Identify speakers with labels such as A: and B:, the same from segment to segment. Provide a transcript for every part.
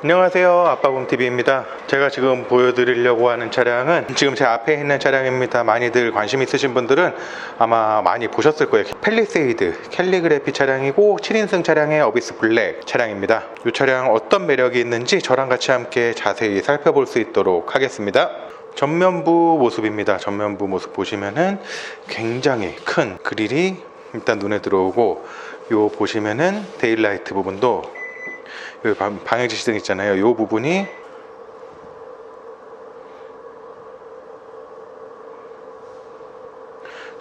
A: 안녕하세요, 아빠곰TV입니다. 제가 지금 보여드리려고 하는 차량은 지금 제 앞에 있는 차량입니다. 많이들 관심 있으신 분들은 아마 많이 보셨을 거예요. 팰리세이드 캘리그래피 차량이고 7인승 차량의 어비스 블랙 차량입니다. 이 차량 어떤 매력이 있는지 저랑 같이 함께 자세히 살펴볼 수 있도록 하겠습니다. 전면부 모습입니다. 전면부 모습 보시면은 굉장히 큰 그릴이 일단 눈에 들어오고, 요 보시면은 데일라이트 부분도 여기 방향지 시등 있잖아요. 이 부분이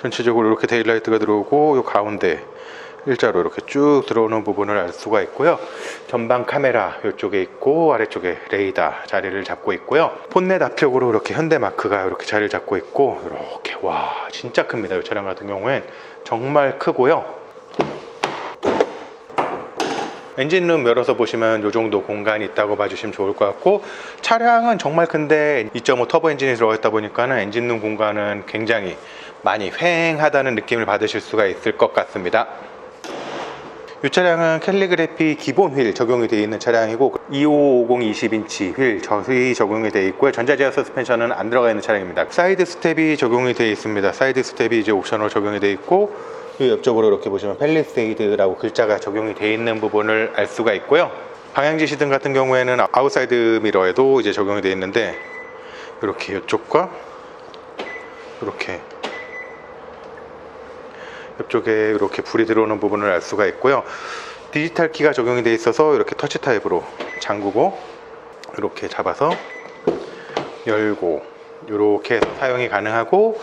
A: 전체적으로 이렇게 데일라이트가 들어오고, 이 가운데 일자로 이렇게 쭉 들어오는 부분을 알 수가 있고요. 전방 카메라 이쪽에 있고, 아래쪽에 레이더 자리를 잡고 있고요. 폰넷 앞쪽으로 이렇게 현대 마크가 이렇게 자리를 잡고 있고, 이렇게 와 진짜 큽니다. 이 차량 같은 경우엔 정말 크고요. 엔진룸 열어서 보시면 이 정도 공간이 있다고 봐주시면 좋을 것 같고, 차량은 정말 큰데 2.5 터보 엔진이 들어가 있다 보니까 엔진룸 공간은 굉장히 많이 휑하다는 느낌을 받으실 수가 있을 것 같습니다. 이 차량은 캘리그래피 기본 휠 적용이 되어 있는 차량이고, 2550 20인치 휠 저희 적용이 되어 있고요. 전자제어 서스펜션은 안 들어가 있는 차량입니다. 사이드 스텝이 적용이 되어 있습니다. 사이드 스텝이 이제 옵션으로 적용이 되어 있고, 이 옆쪽으로 이렇게 보시면 팰리세이드라고 글자가 적용이 되어 있는 부분을 알 수가 있고요. 방향지 시등 같은 경우에는 아웃사이드 미러에도 이제 적용이 되어 있는데, 이렇게 이쪽과 이렇게 옆쪽에 이렇게 불이 들어오는 부분을 알 수가 있고요. 디지털 키가 적용이 되어 있어서 이렇게 터치 타입으로 잠그고 이렇게 잡아서 열고 이렇게 해서 사용이 가능하고,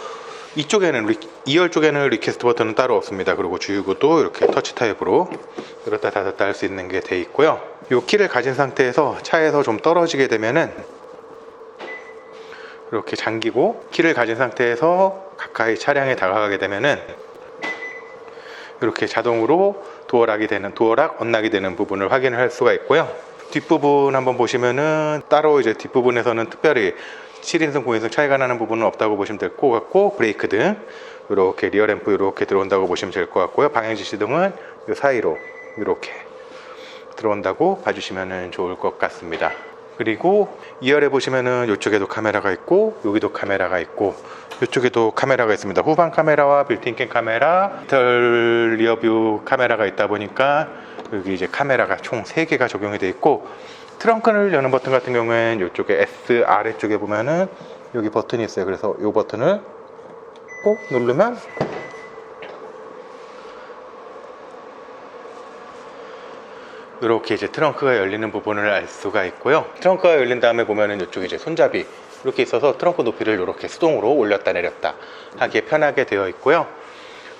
A: 이쪽에는 2열 쪽에는 리퀘스트 버튼은 따로 없습니다. 그리고 주유구도 이렇게 터치 타입으로 열었다 닫았다 할 수 있는 게 되어 있고요. 이 키를 가진 상태에서 차에서 좀 떨어지게 되면은 이렇게 잠기고, 키를 가진 상태에서 가까이 차량에 다가가게 되면은 이렇게 자동으로 도어락 언락이 되는 부분을 확인을 할 수가 있고요. 뒷부분 한번 보시면은 따로 이제 뒷부분에서는 특별히 7인승 9인승 차이가 나는 부분은 없다고 보시면 될 것 같고, 브레이크 등 이렇게 리어 램프 이렇게 들어온다고 보시면 될 것 같고요. 방향지 시등은 이 사이로 이렇게 들어온다고 봐주시면 좋을 것 같습니다. 그리고 2열에 보시면은 이쪽에도 카메라가 있고, 여기도 카메라가 있고, 이쪽에도 카메라가 있습니다. 후방 카메라와 빌트인 카메라, 디지털 리어뷰 카메라가 있다 보니까 여기 이제 카메라가 총 3개가 적용이 되어 있고, 트렁크를 여는 버튼 같은 경우에는 이쪽에 S 아래쪽에 보면은 여기 버튼이 있어요. 그래서 이 버튼을 꼭 누르면 이렇게 이제 트렁크가 열리는 부분을 알 수가 있고요. 트렁크가 열린 다음에 보면은 이쪽에 이제 손잡이 이렇게 있어서 트렁크 높이를 이렇게 수동으로 올렸다 내렸다 하기에 편하게 되어 있고요.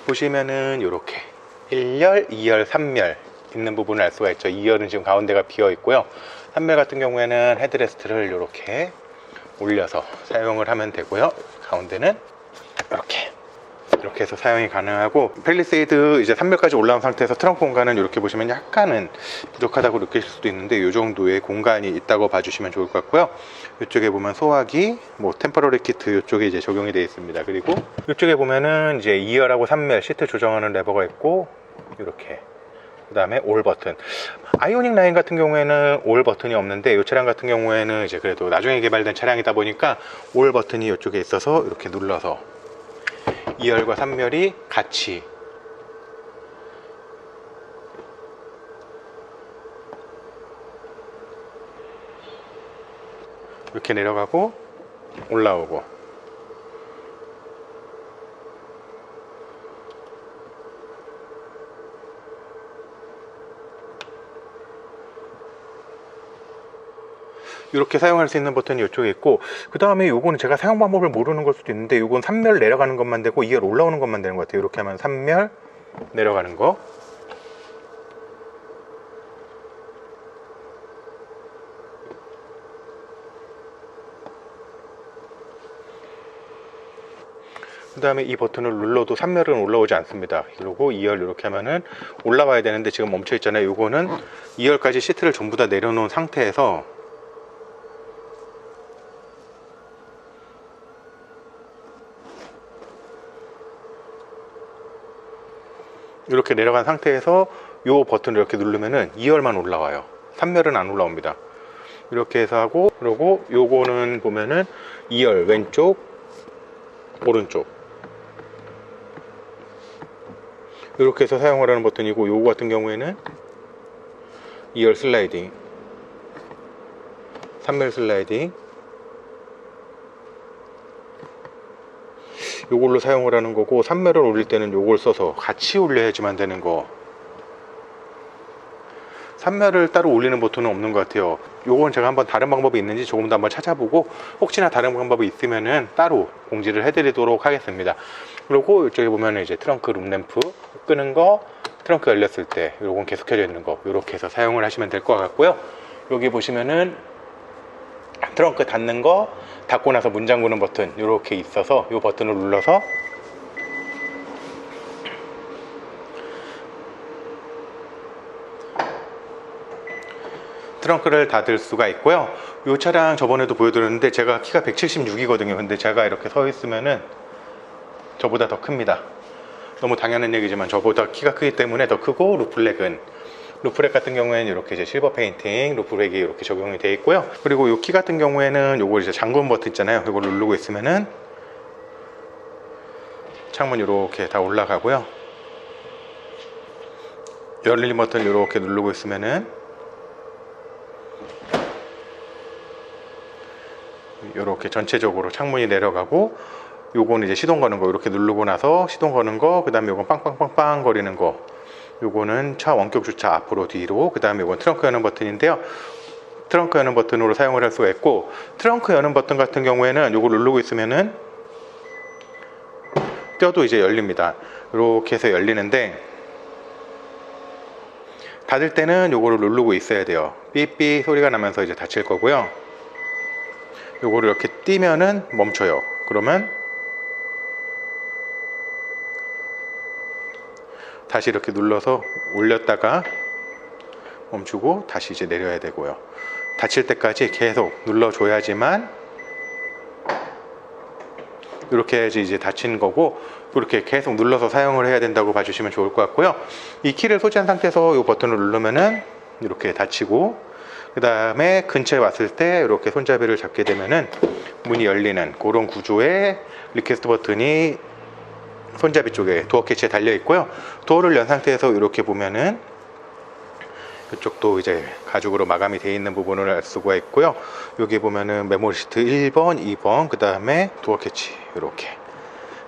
A: 보시면은 이렇게 1열, 2열, 3열 있는 부분을 알 수가 있죠. 2열은 지금 가운데가 비어 있고요. 3열 같은 경우에는 헤드레스트를 이렇게 올려서 사용을 하면 되고요. 가운데는 이렇게 해서 사용이 가능하고, 팰리세이드 이제 3열까지 올라온 상태에서 트렁크 공간은 이렇게 보시면 약간은 부족하다고 느끼실 수도 있는데, 이 정도의 공간이 있다고 봐주시면 좋을 것 같고요. 이쪽에 보면 소화기, 템퍼러리 키트 이쪽에 이제 적용이 되어 있습니다. 그리고 이쪽에 보면은 이제 2열하고 3열 시트 조정하는 레버가 있고, 이렇게 그 다음에 올 버튼. 아이오닉 라인 같은 경우에는 올 버튼이 없는데, 이 차량 같은 경우에는 이제 그래도 나중에 개발된 차량이다 보니까 올 버튼이 이쪽에 있어서 이렇게 눌러서 2열과 3열이 같이 이렇게 내려가고 올라오고, 이렇게 사용할 수 있는 버튼이 이쪽에 있고, 그 다음에 요거는 제가 사용 방법을 모르는 걸 수도 있는데, 요건 3열 내려가는 것만 되고 2열 올라오는 것만 되는 것 같아요. 이렇게 하면 3열 내려가는 거, 그 다음에 이 버튼을 눌러도 3열은 올라오지 않습니다. 그리고 2열 이렇게 하면은 올라와야 되는데 지금 멈춰 있잖아요. 요거는 2열까지 시트를 전부 다 내려놓은 상태에서 이렇게 내려간 상태에서 이 버튼을 이렇게 누르면은 2열만 올라와요. 3열은 안 올라옵니다. 이렇게 해서 하고, 그리고 요거는 보면은 2열 왼쪽 오른쪽 이렇게 해서 사용을 하는 버튼이고, 요거 같은 경우에는 2열 슬라이딩, 3열 슬라이딩, 요걸로 사용을 하는 거고, 3열을 올릴 때는 요걸 써서 같이 올려야지만 되는 거. 3열을 따로 올리는 버튼은 없는 것 같아요. 요건 제가 한번 다른 방법이 있는지 조금 더 한번 찾아보고, 혹시나 다른 방법이 있으면은 따로 공지를 해드리도록 하겠습니다. 그리고 이쪽에 보면은 이제 트렁크 룸램프 끄는 거, 트렁크 열렸을 때 요건 계속 켜져 있는 거, 이렇게 해서 사용을 하시면 될 것 같고요. 여기 보시면은 트렁크 닫는 거, 닫고 나서 문 잠그는 버튼 이렇게 있어서 이 버튼을 눌러서 트렁크를 닫을 수가 있고요. 이 차량 저번에도 보여드렸는데 제가 키가 176이거든요. 근데 제가 이렇게 서 있으면은 저보다 더 큽니다. 너무 당연한 얘기지만 저보다 키가 크기 때문에 더 크고, 루프렉 같은 경우에는 이렇게 이제 실버 페인팅 루프렉이 이렇게 적용이 되어 있고요. 그리고 이 키 같은 경우에는 요거 이제 잠금 버튼 있잖아요. 이걸 누르고 있으면은 창문 이렇게 다 올라가고요. 열리는 버튼 이렇게 누르고 있으면은 이렇게 전체적으로 창문이 내려가고, 요거는 이제 시동 거는 거 이렇게 누르고 나서 시동 거는 거, 그 다음에 요건 빵빵빵빵 거리는 거, 요거는 차 원격 주차 앞으로 뒤로, 그 다음에 요건 트렁크 여는 버튼인데요. 트렁크 여는 버튼으로 사용을 할 수가 있고, 트렁크 여는 버튼 같은 경우에는 요거 누르고 있으면은 떼어도 이제 열립니다. 이렇게 해서 열리는데, 닫을 때는 요거를 누르고 있어야 돼요. 삐삐 소리가 나면서 이제 닫힐 거고요. 요거를 이렇게 띄면은 멈춰요. 그러면 다시 이렇게 눌러서 올렸다가 멈추고 다시 이제 내려야 되고요. 닫힐 때까지 계속 눌러줘야지만 이렇게 해야지 이제 닫히는 거고, 이렇게 계속 눌러서 사용을 해야 된다고 봐주시면 좋을 것 같고요. 이 키를 소지한 상태에서 이 버튼을 누르면은 이렇게 닫히고, 그 다음에 근처에 왔을 때 이렇게 손잡이를 잡게 되면은 문이 열리는 그런 구조의 리퀘스트 버튼이 손잡이 쪽에 도어 캐치에 달려 있고요. 도어를 연 상태에서 이렇게 보면은 이쪽도 이제 가죽으로 마감이 되어 있는 부분을 알 수가 있고요. 여기 보면은 메모리 시트 1번, 2번, 그 다음에 도어 캐치 이렇게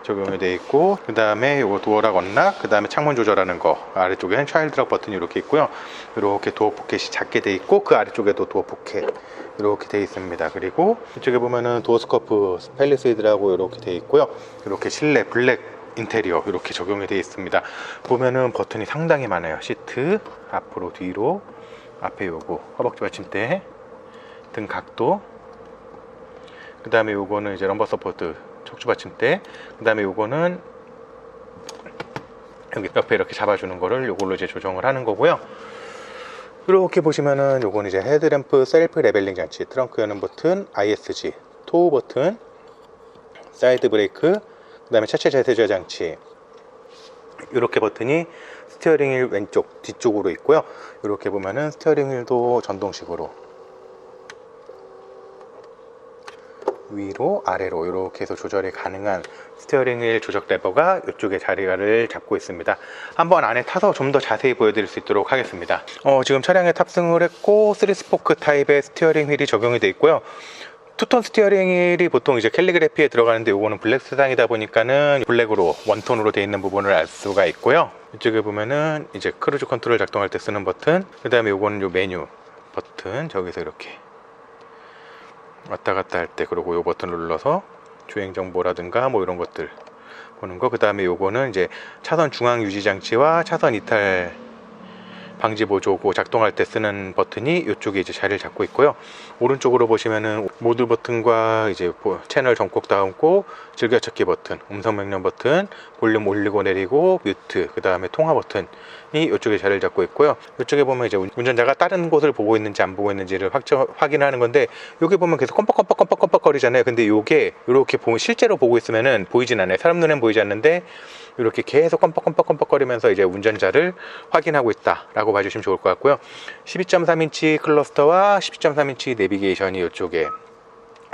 A: 적용이 되어 있고, 그 다음에 요거 도어락 언락, 그 다음에 창문 조절하는 거, 아래쪽에는 차일드락 버튼이 이렇게 있고요. 이렇게 도어 포켓이 작게 되어 있고, 그 아래쪽에도 도어 포켓 이렇게 되어 있습니다. 그리고 이쪽에 보면은 도어 스커프 펠리세이드라고 이렇게 되어 있고요. 이렇게 실내 블랙 인테리어 이렇게 적용이 되어 있습니다. 보면은 버튼이 상당히 많아요. 시트 앞으로 뒤로, 앞에 요거 허벅지 받침대, 등 각도, 그 다음에 요거는 이제 럼버 서포트 척추 받침대, 그 다음에 요거는 여기 옆에 이렇게 잡아주는 거를 요걸로 이제 조정을 하는 거고요. 이렇게 보시면은 요거는 이제 헤드램프 셀프 레벨링 장치, 트렁크 여는 버튼, ISG, 토우 버튼, 사이드 브레이크, 그 다음에 차체 자세조절 장치, 이렇게 버튼이 스티어링 휠 왼쪽 뒤쪽으로 있고요. 이렇게 보면은 스티어링 휠도 전동식으로 위로 아래로 이렇게 해서 조절이 가능한 스티어링 휠 조작 레버가 이쪽에 자리를 잡고 있습니다. 한번 안에 타서 좀 더 자세히 보여드릴 수 있도록 하겠습니다. 지금 차량에 탑승을 했고 3스포크 타입의 스티어링 휠이 적용이 되어 있고요. 투톤 스티어링 휠이 보통 이제 캘리그래피에 들어가는데, 요거는 블랙 세상이다 보니까는 블랙으로 원톤으로 되어 있는 부분을 알 수가 있고요. 이쪽에 보면은 이제 크루즈 컨트롤 작동할 때 쓰는 버튼, 그 다음에 요거는 요 메뉴 버튼, 저기서 이렇게 왔다 갔다 할 때, 그리고 요 버튼을 눌러서 주행 정보라든가 뭐 이런 것들 보는 거, 그 다음에 요거는 이제 차선 중앙 유지 장치와 차선 이탈 방지 보조고 작동할 때 쓰는 버튼이 이쪽에 이제 자리를 잡고 있고요. 오른쪽으로 보시면은 모드 버튼과 이제 채널 전콕 다음고 즐겨찾기 버튼, 음성 명령 버튼, 볼륨 올리고 내리고 뮤트, 그 다음에 통화 버튼이 이쪽에 자리를 잡고 있고요. 이쪽에 보면 이제 운전자가 다른 곳을 보고 있는지 안 보고 있는지를 확인하는 건데, 여기 보면 계속 껌뻑껌뻑 거리잖아요. 근데 요게 이렇게 보면 실제로 보고 있으면은 보이진 않아요. 사람 눈엔 보이지 않는데 이렇게 계속 껌뻑껌뻑껌뻑거리면서 이제 운전자를 확인하고 있다라고 봐주시면 좋을 것 같고요. 12.3인치 클러스터와 12.3인치 내비게이션이 이쪽에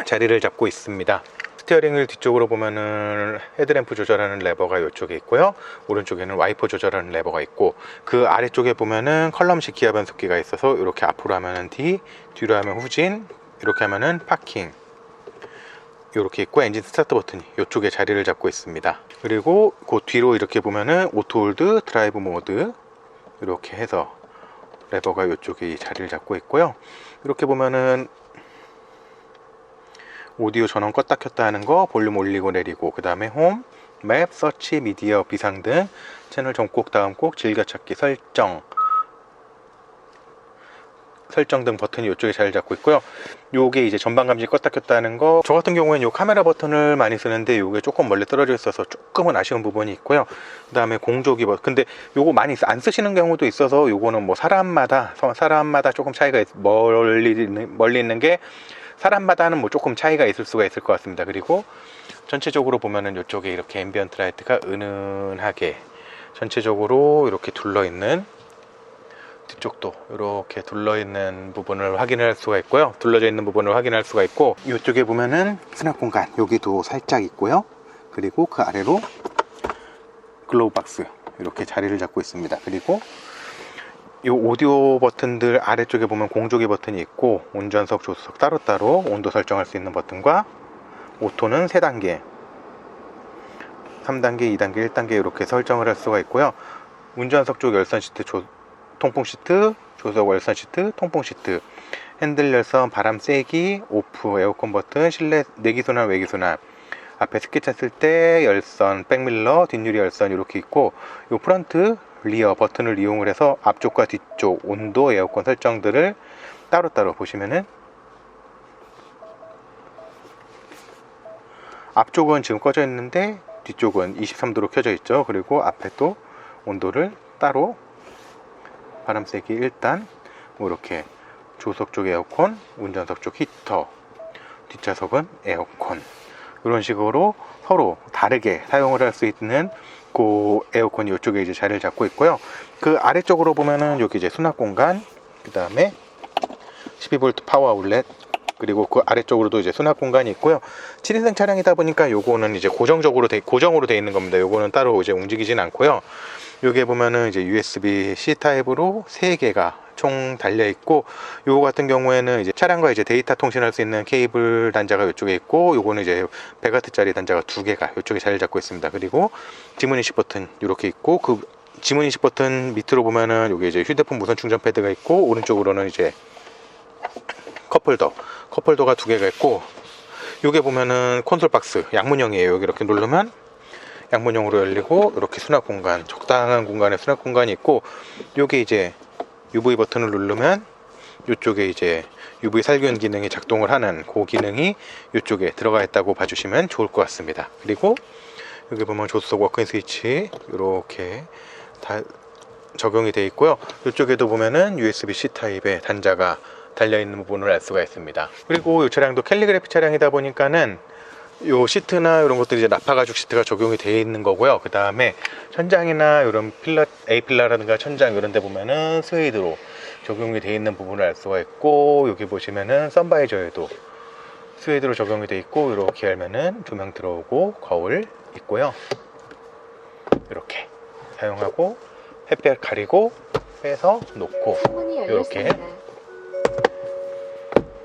A: 자리를 잡고 있습니다. 스티어링을 뒤쪽으로 보면은 헤드램프 조절하는 레버가 이쪽에 있고요. 오른쪽에는 와이퍼 조절하는 레버가 있고, 그 아래쪽에 보면은 컬럼식 기아 변속기가 있어서 이렇게 앞으로 하면은 D, 뒤로 하면 후진, 이렇게 하면은 파킹, 이렇게 있고, 엔진 스타트 버튼이 이쪽에 자리를 잡고 있습니다. 그리고 그 뒤로 이렇게 보면은 오토홀드, 드라이브 모드, 이렇게 해서 레버가 이쪽에 자리를 잡고 있고요. 이렇게 보면은 오디오 전원 껐다 켰다 하는 거, 볼륨 올리고 내리고, 그 다음에 홈, 맵, 서치, 미디어, 비상등, 채널 전곡, 다음곡, 즐겨찾기, 설정 등 버튼이 이쪽에 자리를 잡고 있고요. 요게 이제 전방 감지 껐다 켰다 하는 거, 저 같은 경우에는 요 카메라 버튼을 많이 쓰는데 요게 조금 멀리 떨어져 있어서 조금은 아쉬운 부분이 있고요. 그 다음에 공조기 버튼, 근데 요거 많이 안 쓰시는 경우도 있어서 요거는 뭐 사람마다 조금 차이가 멀리 있는 게, 사람마다는 뭐 조금 차이가 있을 수가 있을 것 같습니다. 그리고 전체적으로 보면은 이쪽에 이렇게 앰비언트 라이트가 은은하게 전체적으로 이렇게 둘러있는, 뒤쪽도 이렇게 둘러있는 부분을 확인할 수가 있고요. 둘러져 있는 부분을 확인할 수가 있고, 이쪽에 보면은 수납 공간 여기도 살짝 있고요. 그리고 그 아래로 글로우 박스 이렇게 자리를 잡고 있습니다. 그리고 이 오디오 버튼들 아래쪽에 보면 공조기 버튼이 있고, 운전석, 조수석 따로따로 온도 설정할 수 있는 버튼과, 오토는 3단계, 3단계, 2단계, 1단계 이렇게 설정을 할 수가 있고요. 운전석 쪽 열선 시트, 통풍 시트, 조수석 열선 시트, 통풍 시트, 핸들 열선, 바람 쐬기, 오프, 에어컨 버튼, 실내 내기순환, 외기순환, 앞에 스키 찼을 때 열선, 백밀러, 뒷유리 열선 이렇게 있고, 요 프런트, 리어 버튼을 이용을 해서 앞쪽과 뒤쪽 온도, 에어컨 설정들을 따로따로 보시면은, 앞쪽은 지금 꺼져 있는데 뒤쪽은 23도로 켜져 있죠. 그리고 앞에 또 온도를 따로, 바람 쐬기 1단, 뭐 이렇게 조수석 쪽 에어컨, 운전석 쪽 히터, 뒷좌석은 에어컨, 이런 식으로 서로 다르게 사용을 할 수 있는 그 에어컨이 이쪽에 이제 자리를 잡고 있고요. 그 아래쪽으로 보면은 여기 이제 수납 공간, 그 다음에 12V 파워 아울렛, 그리고 그 아래쪽으로도 이제 수납 공간이 있고요. 7인승 차량이다 보니까 요거는 이제 고정으로 돼 있는 겁니다. 요거는 따로 이제 움직이진 않고요. 여기에 보면은 이제 USB-C 타입으로 3개가 총 달려 있고, 요거 같은 경우에는 이제 차량과 이제 데이터 통신할 수 있는 케이블 단자가 이쪽에 있고, 요거는 이제 100W짜리 단자가 2개가 이쪽에 자리를 잡고 있습니다. 그리고 지문 인식 버튼 이렇게 있고, 그 지문 인식 버튼 밑으로 보면은 여기 이제 휴대폰 무선 충전 패드가 있고, 오른쪽으로는 이제 컵홀더가 2개가 있고, 요게 보면은 콘솔 박스 양문형이에요. 여기 이렇게 누르면 양문형으로 열리고, 이렇게 수납 공간, 적당한 공간에 수납 공간이 있고, 요게 이제 UV 버튼을 누르면 이쪽에 이제 UV 살균 기능이 작동을 하는 그 기능이 이쪽에 들어가 있다고 봐주시면 좋을 것 같습니다. 그리고 여기 보면 조수석 워크인 스위치 이렇게 다 적용이 되어 있고요. 이쪽에도 보면은 USB-C 타입의 단자가 달려있는 부분을 알 수가 있습니다. 그리고 이 차량도 캘리그래피 차량이다 보니까는 요 시트나 이런 것들이 이제 나파 가죽 시트가 적용이 되어 있는 거고요. 그 다음에 천장이나 이런 A필라라든가 천장 이런 데 보면은 스웨이드로 적용이 되어 있는 부분을 알 수가 있고, 여기 보시면은 선바이저에도 스웨이드로 적용이 되어 있고, 이렇게 열면은 조명 들어오고 거울 있고요. 이렇게 사용하고, 햇볕 가리고 빼서 놓고,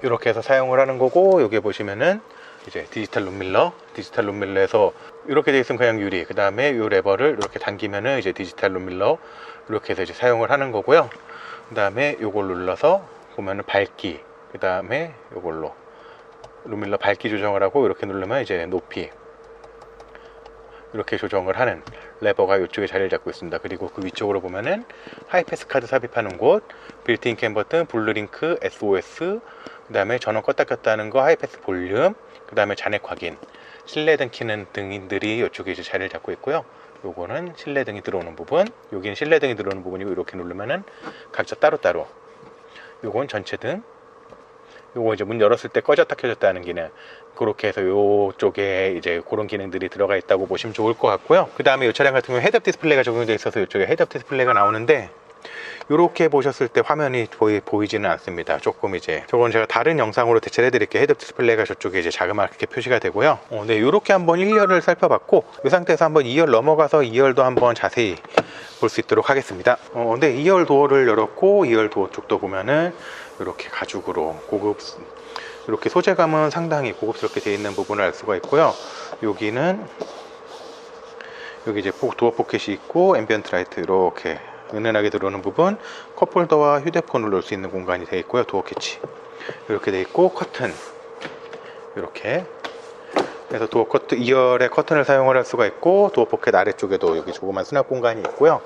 A: 이렇게 해서 사용을 하는 거고, 여기 보시면은 이제 디지털 룸밀러에서 이렇게 돼 있으면 그냥 유리, 그 다음에 이 레버를 이렇게 당기면은 이제 디지털 룸밀러 이렇게 해서 이제 사용을 하는 거고요. 그 다음에 요걸 눌러서 보면은 밝기, 그 다음에 요걸로 룸밀러 밝기 조정을 하고, 이렇게 누르면 이제 높이 이렇게 조정을 하는 레버가 이쪽에 자리를 잡고 있습니다. 그리고 그 위쪽으로 보면은 하이패스 카드 삽입하는 곳, 빌트인 캠 버튼, 블루링크, SOS, 그 다음에 전원 껐다 켰다 하는 거, 하이패스 볼륨, 그 다음에 잔액 확인, 실내등 켜는 등들이 이쪽에 이제 자리를 잡고 있고요. 요거는 실내등이 들어오는 부분, 여기는 실내등이 들어오는 부분이고, 이렇게 누르면은 각자 따로따로, 요건 전체등, 요거 이제 문 열었을 때 꺼졌다 켜졌다 하는 기능, 그렇게 해서 요쪽에 이제 그런 기능들이 들어가 있다고 보시면 좋을 것 같고요. 그 다음에 이 차량 같은 경우 헤드업 디스플레이가 적용되어 있어서 이쪽에 헤드업 디스플레이가 나오는데, 이렇게 보셨을 때 화면이 보이지는 않습니다. 조금 이제 저건 제가 다른 영상으로 대체를 해드릴게요. 헤드업 디스플레이가 저쪽에 이제 자그맣게 표시가 되고요. 네, 이렇게 한번 1열을 살펴봤고, 이 상태에서 한번 2열 넘어가서 2열도 한번 자세히 볼 수 있도록 하겠습니다. 네, 2열 도어를 열었고, 2열 도어 쪽도 보면은 이렇게 가죽으로 고급, 이렇게 소재감은 상당히 고급스럽게 되어 있는 부분을 알 수가 있고요. 여기는 여기 이제 도어 포켓이 있고, 앰비언트 라이트 이렇게 은은하게 들어오는 부분, 컵홀더와 휴대폰을 놓을 수 있는 공간이 되어 있고요. 도어 캐치 이렇게 되어 있고, 커튼 이렇게 그래서 도어 커튼, 2열에 커튼을 사용을 할 수가 있고, 도어 포켓 아래쪽에도 여기 조그만 수납 공간이 있고요.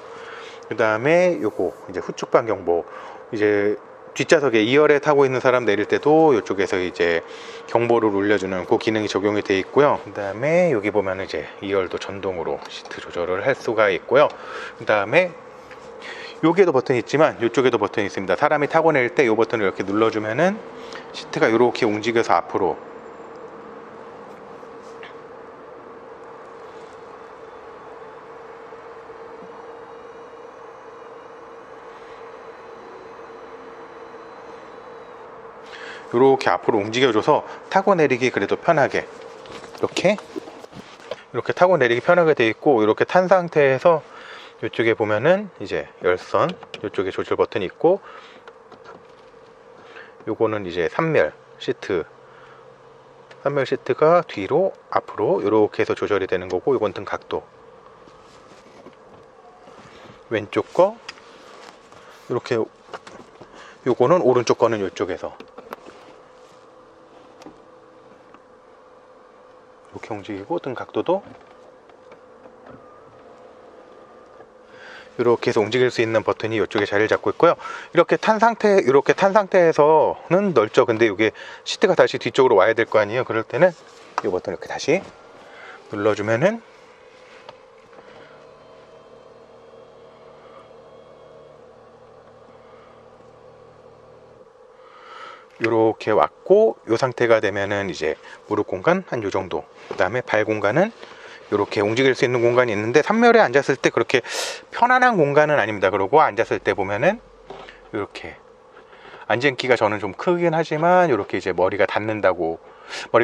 A: 그 다음에 요거 이제 후측방 경보, 이제 뒷좌석에 2열에 타고 있는 사람 내릴 때도 이쪽에서 이제 경보를 울려주는 그 기능이 적용이 되어 있고요. 그 다음에 여기 보면 이제 2열도 전동으로 시트 조절을 할 수가 있고요. 그 다음에 여기에도 버튼이 있지만 이쪽에도 버튼이 있습니다. 사람이 타고 내릴 때 이 버튼을 이렇게 눌러주면은 시트가 이렇게 움직여서 앞으로 이렇게 앞으로 움직여줘서 타고 내리기 그래도 편하게 이렇게 타고 내리기 편하게 되어 있고, 이렇게 탄 상태에서 이쪽에 보면은 이제 열선, 이쪽에 조절 버튼이 있고, 요거는 이제 3멸 시트가 뒤로 앞으로 이렇게 해서 조절이 되는 거고, 요건 등 각도, 왼쪽 거 이렇게, 요거는 오른쪽 거는 이쪽에서 이렇게 움직이고, 등 각도도 이렇게 해서 움직일 수 있는 버튼이 이쪽에 자리를 잡고 있고요. 이렇게 탄 상태에서는 넓죠. 근데 이게 시트가 다시 뒤쪽으로 와야 될 거 아니에요. 그럴 때는 이 버튼 이렇게 다시 눌러주면은 이렇게 왔고, 이 상태가 되면은 이제 무릎 공간 한 요 정도, 그 다음에 발 공간은 이렇게 움직일 수 있는 공간이 있는데, 3열에 앉았을 때 그렇게 편안한 공간은 아닙니다. 그리고 앉았을 때 보면은 이렇게 앉은기가 저는 좀 크긴 하지만, 이렇게 이제 머리가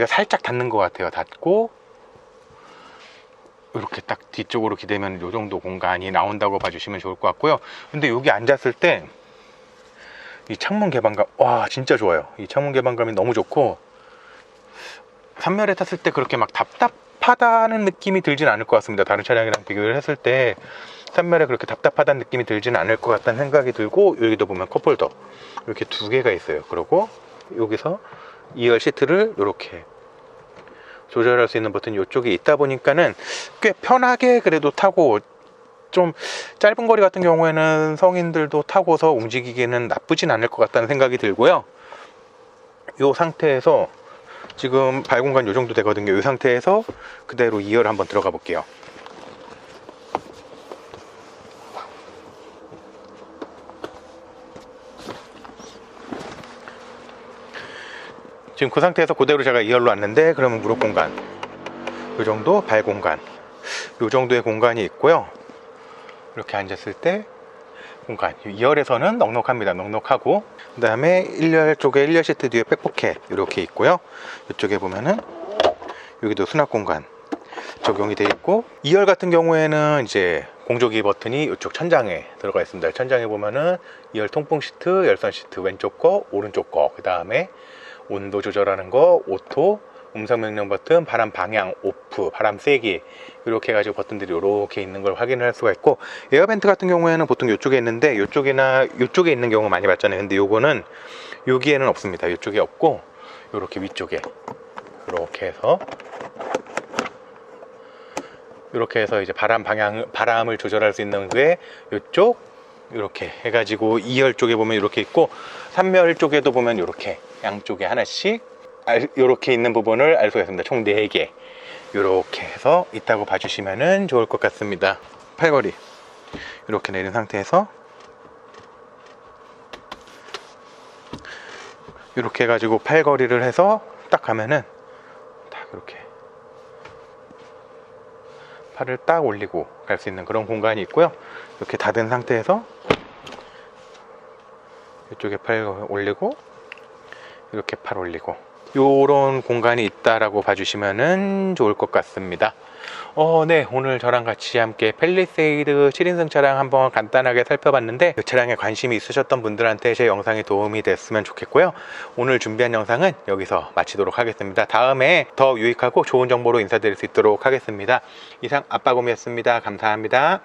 A: 살짝 닿는 것 같아요. 닿고 이렇게 딱 뒤쪽으로 기대면 이 정도 공간이 나온다고 봐주시면 좋을 것 같고요. 근데 여기 앉았을 때 이 창문 개방감, 와 진짜 좋아요. 이 창문 개방감이 너무 좋고, 3열에 탔을 때 그렇게 막 답답하다는 느낌이 들진 않을 것 같습니다. 다른 차량이랑 비교를 했을 때 3열에 그렇게 답답하다는 느낌이 들진 않을 것 같다는 생각이 들고, 여기도 보면 컵홀더 이렇게 2개가 있어요. 그리고 여기서 2열 시트를 이렇게 조절할 수 있는 버튼이 이쪽에 있다 보니까는 꽤 편하게 그래도 타고, 좀 짧은 거리 같은 경우에는 성인들도 타고서 움직이기는 나쁘진 않을 것 같다는 생각이 들고요. 이 상태에서 지금 발 공간 이 정도 되거든요. 이 상태에서 그대로 2열 한번 들어가 볼게요. 지금 그 상태에서 그대로 제가 2열로 왔는데, 그러면 무릎 공간 이 정도, 발 공간 이 정도의 공간이 있고요. 이렇게 앉았을 때 공간, 2열에서는 넉넉합니다. 넉넉하고, 그 다음에 1열 쪽에 1열 시트 뒤에 백포켓 이렇게 있고요. 이쪽에 보면은 여기도 수납 공간 적용이 되어 있고, 2열 같은 경우에는 이제 공조기 버튼이 이쪽 천장에 들어가 있습니다. 천장에 보면은 2열 통풍 시트, 열선 시트, 왼쪽 거, 오른쪽 거, 그 다음에 온도 조절하는 거, 오토, 음성 명령 버튼, 바람 방향, 오프, 바람 세기, 이렇게 해가지고 버튼들이 이렇게 있는 걸 확인을 할 수가 있고, 에어벤트 같은 경우에는 보통 이쪽에 있는데, 이쪽이나 이쪽에 있는 경우 많이 봤잖아요. 근데 요거는 여기에는 없습니다. 이쪽에 없고, 이렇게 위쪽에 이렇게 해서 이제 바람을 조절할 수 있는 게 이쪽 이렇게 해가지고 2열 쪽에 보면 이렇게 있고, 3열 쪽에도 보면 이렇게 양쪽에 하나씩 이렇게 있는 부분을 알 수가 있습니다. 총 4개 이렇게 해서 있다고 봐주시면 좋을 것 같습니다. 팔걸이 이렇게 내린 상태에서 이렇게 해가지고 팔걸이를 해서 딱 가면은 딱 이렇게 팔을 딱 올리고 갈 수 있는 그런 공간이 있고요. 이렇게 닫은 상태에서 이쪽에 팔 올리고 이렇게 팔 올리고 요런 공간이 있다라고 봐주시면 좋을 것 같습니다. 네, 오늘 저랑 같이 함께 팰리세이드 7인승 차량 한번 간단하게 살펴봤는데 이 차량에 관심이 있으셨던 분들한테 제 영상이 도움이 됐으면 좋겠고요. 오늘 준비한 영상은 여기서 마치도록 하겠습니다. 다음에 더 유익하고 좋은 정보로 인사드릴 수 있도록 하겠습니다. 이상 아빠곰이었습니다. 감사합니다.